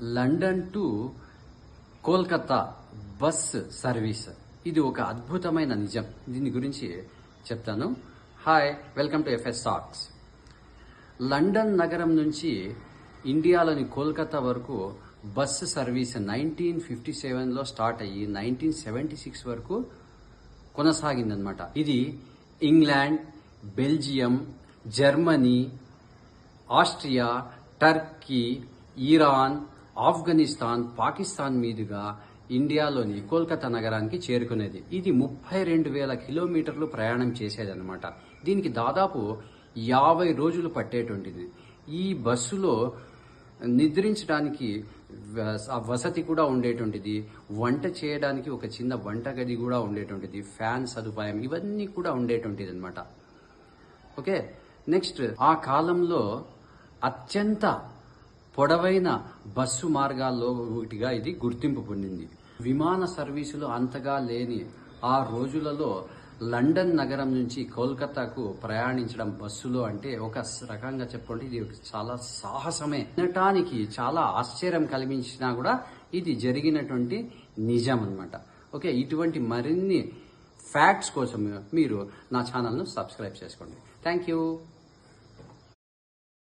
London to Kolkata bus service. ఇది ఒక అద్భుతమైన నిజం. దీని గురించి చెప్తాను. Hi, welcome to FS talks. London నగరం నుంచి ఇండియాలోని కోల్కతా వరకు బస్సు సర్వీస్ 1957లో స్టార్ట్ అయ్యి 1976 వరకు కొనసాగిందనమాట. ఇది England, Belgium, Germany, Austria, Turkey, Iran, Afghanistan, Pakistan మీదుగా ఇండియాలోని కోల్కతా నగరానికి చేరుకునేది. ఇది 32,000 కిలోమీటర్లు ప్రయాణం చేసేదన్నమాట. దీనికి దాదాపు 50 రోజులు పట్టేటువంటిది. ఈ బస్సులో నిద్రించడానికి వసతి కూడా ఉండేటువంటిది, వంట చేయడానికి ఒక చిన్న వంటగది కూడా ఉండేటువంటిది, ఫ్యాన్ సదుపాయం ఇవన్నీ కూడా ఉండేటువంటిది అనమాట. ఓకే, నెక్స్ట్, ఆ కాలంలో అత్యంత పొడవైన బస్సు మార్గాల్లో ఒకటిగా ఇది గుర్తింపు పొందింది. విమాన సర్వీసులు అంతగా లేని ఆ రోజులలో లండన్ నగరం నుంచి కోల్కతాకు ప్రయాణించడం బస్సులో అంటే ఒక రకంగా చెప్పుకుంటే ఇది చాలా సాహసమే. వినటానికి చాలా ఆశ్చర్యం కలిగించినా కూడా ఇది జరిగినటువంటి నిజం అన్నమాట. ఓకే, ఇటువంటి మరిన్ని ఫ్యాక్ట్స్ కోసం మీరు నా ఛానల్ను సబ్స్క్రైబ్ చేసుకోండి. Thank you.